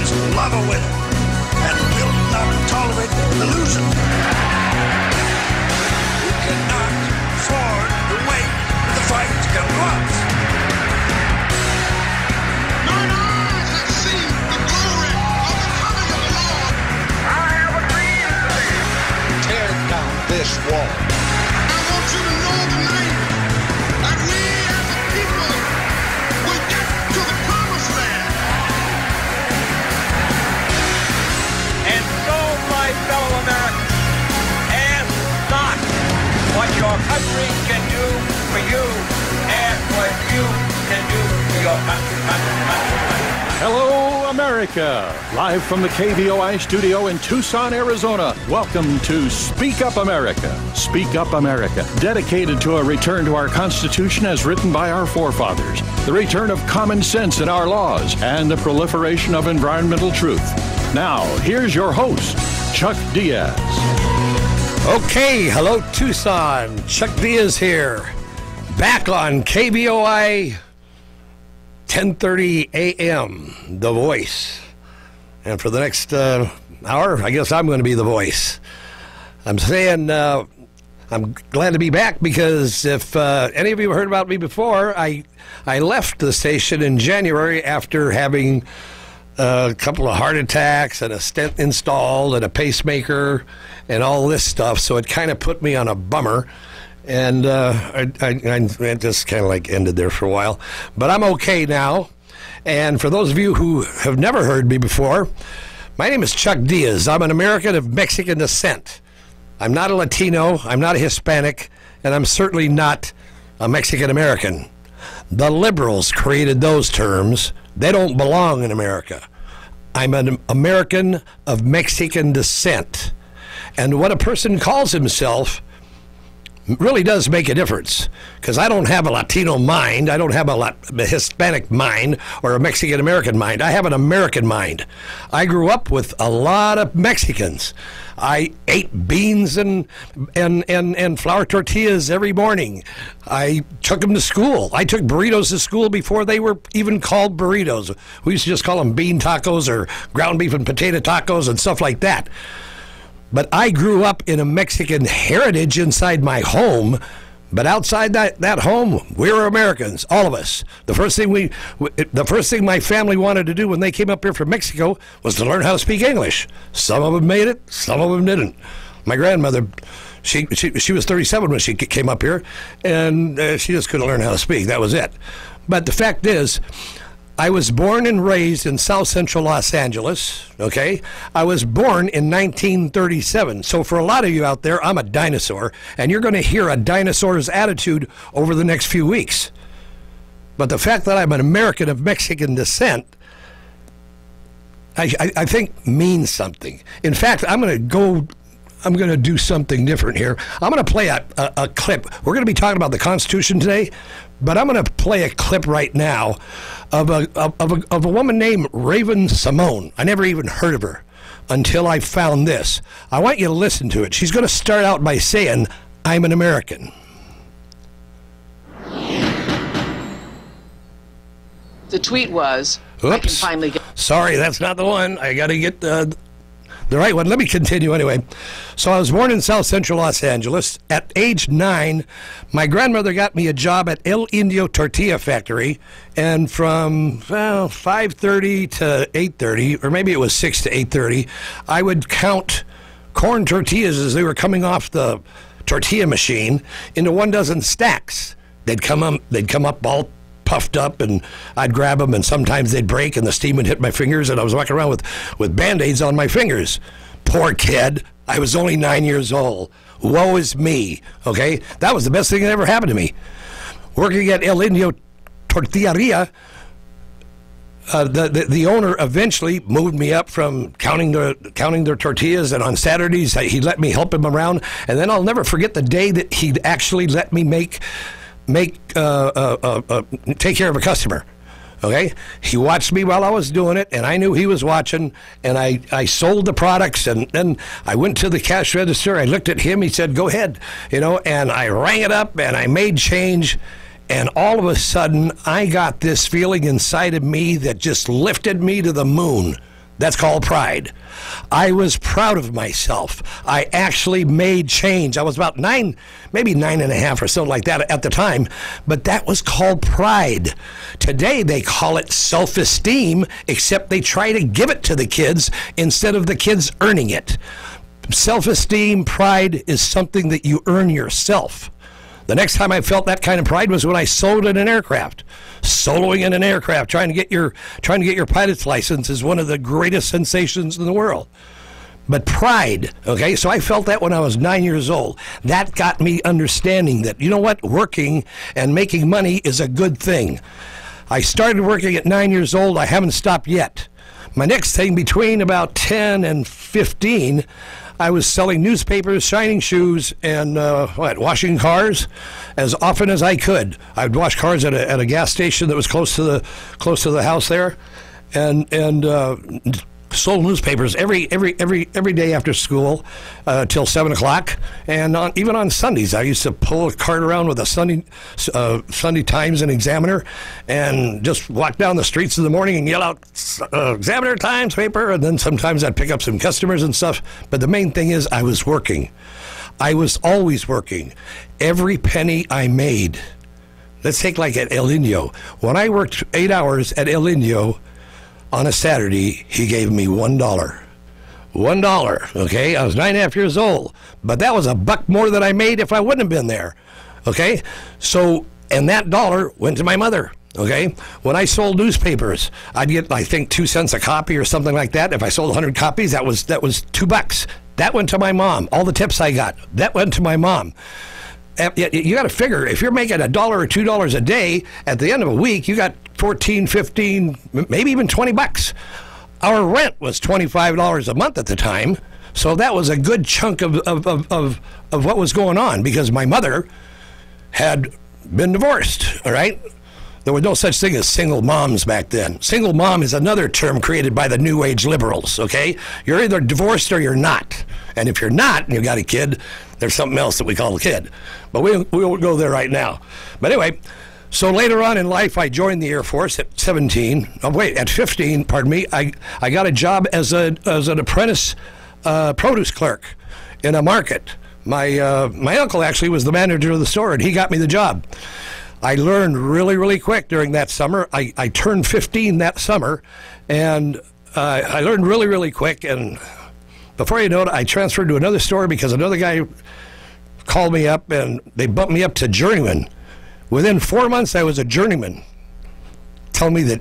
just level with it and built not to tolerate illusion. We cannot afford to wait for the fight to come to us. Mine eyes have seen the glory of the coming of the Lord. I have a dream today. Tear down this wall. I want you to know tonight that we as a people will get to the promised land. And so, my fellow Americans, ask not what your country can do for you, ask what you can do for your country. Hello, America. Live from the KVOI studio in Tucson, Arizona. Welcome to Speak Up America. Speak Up America, dedicated to a return to our Constitution as written by our forefathers, the return of common sense in our laws, and the proliferation of environmental truth. Now, here's your host, Chuck Diaz. Okay, hello Tucson. Chuck Diaz here. Back on KVOI 10:30 a.m., The Voice. And for the next hour, I guess I'm going to be the voice. I'm saying I'm glad to be back because if any of you heard about me before, I left the station in January after having a couple of heart attacks and a stent installed and a pacemaker and all this stuff. So it kind of put me on a bummer. And I just kind of like ended there for a while. But I'm okay now. And for those of you who have never heard me before, my name is Chuck Diaz. I'm an American of Mexican descent. I'm not a Latino, I'm not a Hispanic, and I'm certainly not a Mexican American. The liberals created those terms. They don't belong in America. I'm an American of Mexican descent. And what a person calls himself really does make a difference, because I don't have a Latino mind, I don't have a Hispanic mind or a Mexican American mind. I have an American mind. I grew up with a lot of Mexicans. I ate beans and flour tortillas every morning. I took them to school. I took burritos to school before they were even called burritos. We used to just call them bean tacos or ground beef and potato tacos and stuff like that. But I grew up in a Mexican heritage inside my home, but outside that home, we were Americans, all of us. The first thing my family wanted to do when they came up here from Mexico was to learn how to speak English. Some of them made it, some of them didn't. My grandmother, she was 37 when she came up here, and she just couldn't learn how to speak. That was it. But the fact is, I was born and raised in South Central Los Angeles, okay? I was born in 1937. So for a lot of you out there, I'm a dinosaur, and you're going to hear a dinosaur's attitude over the next few weeks. But the fact that I'm an American of Mexican descent, I think means something. In fact, I'm going to do something different here. I'm going to play a clip. We're going to be talking about the Constitution today, but I'm going to play a clip right now of a woman named Raven Simone. I never even heard of her until I found this. I want you to listen to it. She's going to start out by saying, "I'm an American." The tweet was, Oops. I can finally get... Sorry, that's not the one. I got to get the right one. Let me continue anyway. So I was born in South Central Los Angeles. At age 9, my grandmother got me a job at El Indio Tortilla Factory, and from 5:30 to 8:30, or maybe it was 6 to 8:30, I would count corn tortillas as they were coming off the tortilla machine into 1 dozen stacks. They'd come up all puffed up, and I'd grab them, and sometimes they'd break and the steam would hit my fingers, and I was walking around with Band-Aids on my fingers. Poor kid. I was only 9 years old. Woe is me, okay? That was the best thing that ever happened to me. Working at El Indio Tortilleria, the owner eventually moved me up from counting their tortillas, and on Saturdays he let me help him around, and then I'll never forget the day that he'd actually let me take care of a customer. Okay, he watched me while I was doing it, and I knew he was watching, and I sold the products, and then I went to the cash register. I looked at him. He said, "Go ahead," and I rang it up, and I made change, and all of a sudden I got this feeling inside of me that just lifted me to the moon. That's called pride. I was proud of myself. I actually made change. I was about 9, maybe 9.5 or something like that at the time, but that was called pride. Today they call it self-esteem, except they try to give it to the kids instead of the kids earning it. Self-esteem, pride is something that you earn yourself. The next time I felt that kind of pride was when I soloed in an aircraft. Soloing in an aircraft, trying to get your pilot's license is one of the greatest sensations in the world. But pride, okay, so I felt that when I was 9 years old. That got me understanding that, you know what, working and making money is a good thing. I started working at 9 years old. I haven't stopped yet. My next thing, between about 10 and 15, I was selling newspapers, shining shoes, and washing cars as often as I could. I'd wash cars at a gas station that was close to the house there, and sold newspapers every day after school till 7 o'clock, and even on Sundays I used to pull a cart around with a Sunday Times and Examiner, and just walk down the streets in the morning and yell out Examiner, Times, paper, and then sometimes I'd pick up some customers and stuff. But the main thing is I was working. I was always working. Every penny I made. Let's take like at El Indio. When I worked 8 hours at El Indio on a Saturday, he gave me $1. $1, okay? I was 9.5 years old, but that was $1 more than I made if I wouldn't have been there, okay? So, and that dollar went to my mother, okay? When I sold newspapers, I'd get, I think, 2 cents a copy or something like that. If I sold 100 copies, that was $2. That went to my mom. All the tips I got, that went to my mom. You got to figure, if you're making $1 or $2 a day, at the end of a week, you got 14, 15, maybe even $20. Our rent was $25 a month at the time, so that was a good chunk of what was going on, because my mother had been divorced, all right? There was no such thing as single moms back then. Single mom is another term created by the New Age liberals, okay? You're either divorced or you're not. And if you're not and you got a kid, there's something else that we call a kid. But we won't go there right now. But anyway, so later on in life, I joined the Air Force at 15, pardon me, I got a job as an apprentice produce clerk in a market. My uncle actually was the manager of the store, and he got me the job. I learned really, really quick during that summer. I turned 15 that summer, and I learned really, really quick. And before you know it, I transferred to another store because another guy called me up, and they bumped me up to journeyman. Within 4 months, I was a journeyman. Tell me that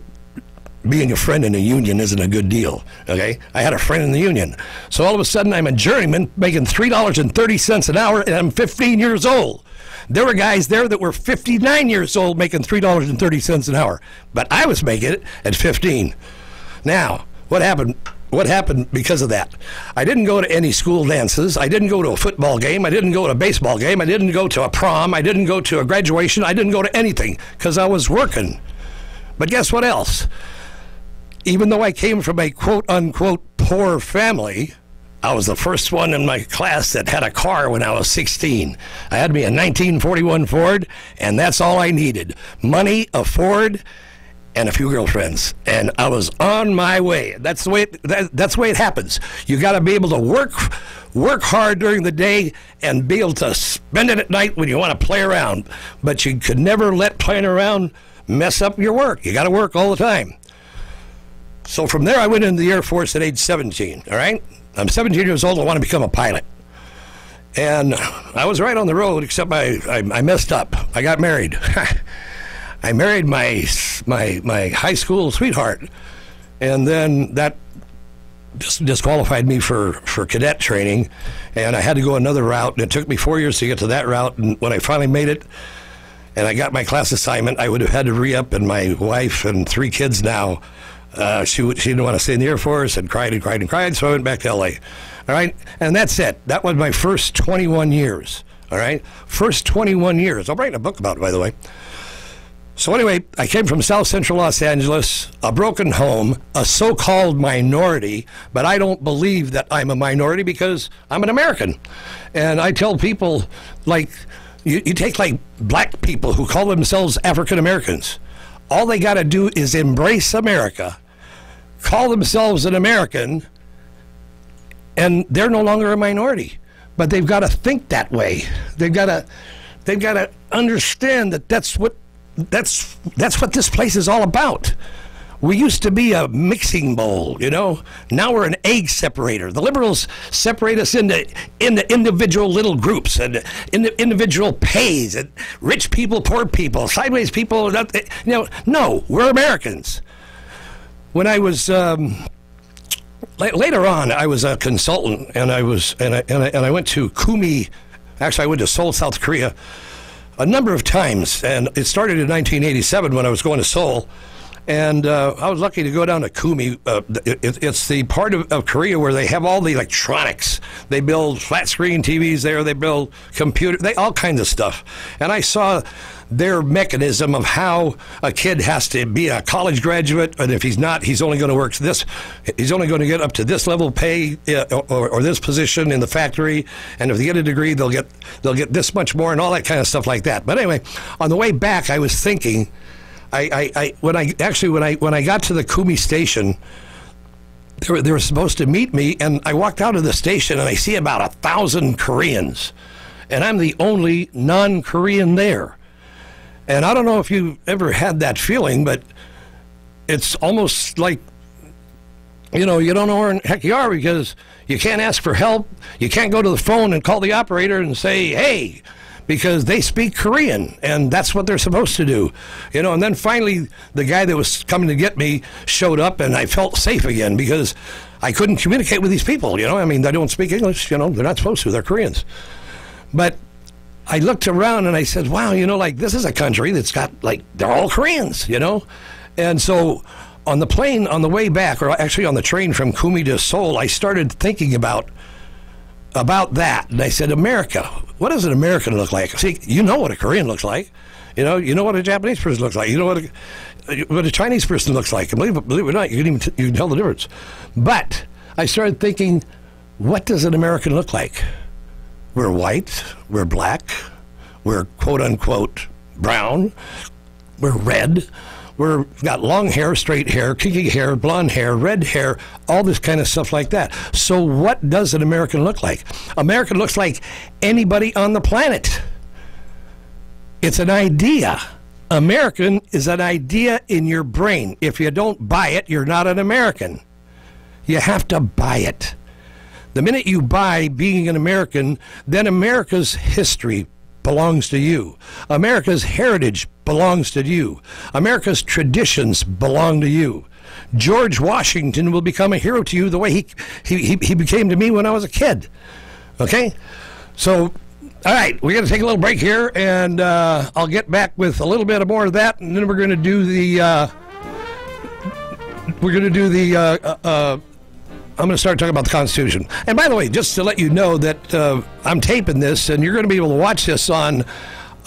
being a friend in a union isn't a good deal, okay? I had a friend in the union. So all of a sudden, I'm a journeyman making $3.30 an hour, and I'm 15 years old. There were guys there that were 59 years old making $3.30 an hour, but I was making it at 15. Now, what happened? What happened because of that? I didn't go to any school dances. I didn't go to a football game. I didn't go to a baseball game. I didn't go to a prom. I didn't go to a graduation. I didn't go to anything because I was working. But guess what else? Even though I came from a quote-unquote poor family, I was the first one in my class that had a car when I was 16. I had me a 1941 Ford, and that's all I needed. Money, a Ford, and a few girlfriends, and I was on my way. That's the way it happens. You got to be able to work hard during the day and be able to spend it at night when you want to play around. But you could never let playing around mess up your work. You got to work all the time. So from there, I went into the Air Force at age 17. All right, I'm 17 years old. I want to become a pilot, and I was right on the road, except I messed up. I got married. I married my high school sweetheart, and then that disqualified me for cadet training, and I had to go another route, and it took me 4 years to get to that route. And when I finally made it, and I got my class assignment, I would have had to re-up, and my wife and 3 kids now, she didn't want to stay in the Air Force, and cried and cried and cried, so I went back to L.A. All right, and that's it. That was my first 21 years, all right? First 21 years. I'm writing a book about it, by the way. So anyway, I came from South Central Los Angeles, a broken home, a so-called minority, but I don't believe that I'm a minority because I'm an American. And I tell people, like, you take like black people who call themselves African Americans. All they got to do is embrace America, call themselves an American, and they're no longer a minority. But they've got to think that way. They've got to understand that that's what this place is all about. We used to be a mixing bowl, you know. Now we're an egg separator. The liberals separate us into individual little groups and individual pays, and rich people, poor people, sideways people. You know, no, we're Americans. When I was later on, I was a consultant, and I went to Kumi. Actually, I went to Seoul, South Korea, a number of times, and it started in 1987 when I was going to Seoul. And I was lucky to go down to Kumi. It's the part of Korea where they have all the electronics. They build flat screen TVs there. They build all kinds of stuff. And I saw their mechanism of how a kid has to be a college graduate, and if he's not, he's only going to work this. He's only going to get up to this level of pay or this position in the factory. And if they get a degree, they'll get this much more, and all that kind of stuff like that. But anyway, on the way back, I was thinking. When I got to the Kumi station, they were supposed to meet me, and I walked out of the station and I see about 1,000 Koreans, and I'm the only non-Korean there. And I don't know if you've ever had that feeling, but it's almost like, you know, you don't know where in heck you are because you can't ask for help. You can't go to the phone and call the operator and say, hey, because they speak Korean, and that's what they're supposed to do, you know. And then finally, the guy that was coming to get me showed up, and I felt safe again because I couldn't communicate with these people, you know. I mean, they don't speak English, you know. They're not supposed to. They're Koreans. But I looked around and I said, wow, you know, like this is a country that's got they're all Koreans, you know. And so on the plane on the way back, or actually on the train from Kumi to Seoul, I started thinking about that, and I said, America, what does an American look like? See, you know what a Korean looks like, you know what a Japanese person looks like, you know what a Chinese person looks like, and believe it or not, you can tell the difference. But I started thinking, what does an American look like? We're white, we're black, we're quote unquote brown, we're red. We've got long hair, straight hair, kinky hair, blonde hair, red hair, all this kind of stuff like that. So what does an American look like? American looks like anybody on the planet. It's an idea. American is an idea in your brain. If you don't buy it, you're not an American. You have to buy it. The minute you buy being an American, then America's history belongs to you. America's heritage belongs to you. America's traditions belong to you. George Washington will become a hero to you the way he became to me when I was a kid. Okay? So, all right, we're going to take a little break here, and I'll get back with a little bit more of that, and then we're going to do I'm going to start talking about the Constitution. And by the way, just to let you know that I'm taping this, and you're going to be able to watch this on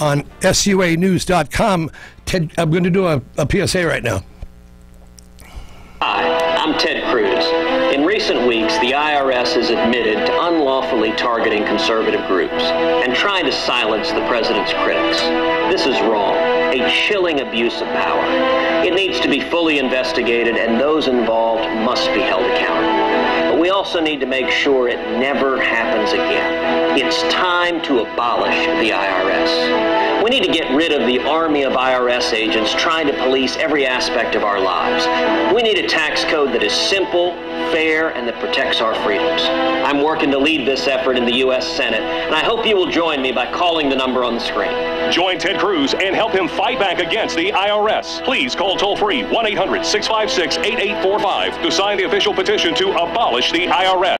SUAnews.com. Ted, I'm going to do a PSA right now. Hi, I'm Ted Cruz. In recent weeks, the IRS has admitted to unlawfully targeting conservative groups and trying to silence the president's critics. This is wrong, a chilling abuse of power. It needs to be fully investigated, and those involved must be held accountable. But we also need to make sure it never happens again. It's time to abolish the IRS. We need to get rid of the army of IRS agents trying to police every aspect of our lives. We need a tax code that is simple, fair, and that protects our freedoms. I'm working to lead this effort in the U.S. Senate, and I hope you will join me by calling the number on the screen. Join Ted Cruz and help him fight back against the IRS. Please call toll-free 1-800-656-8845 to sign the official petition to abolish the IRS.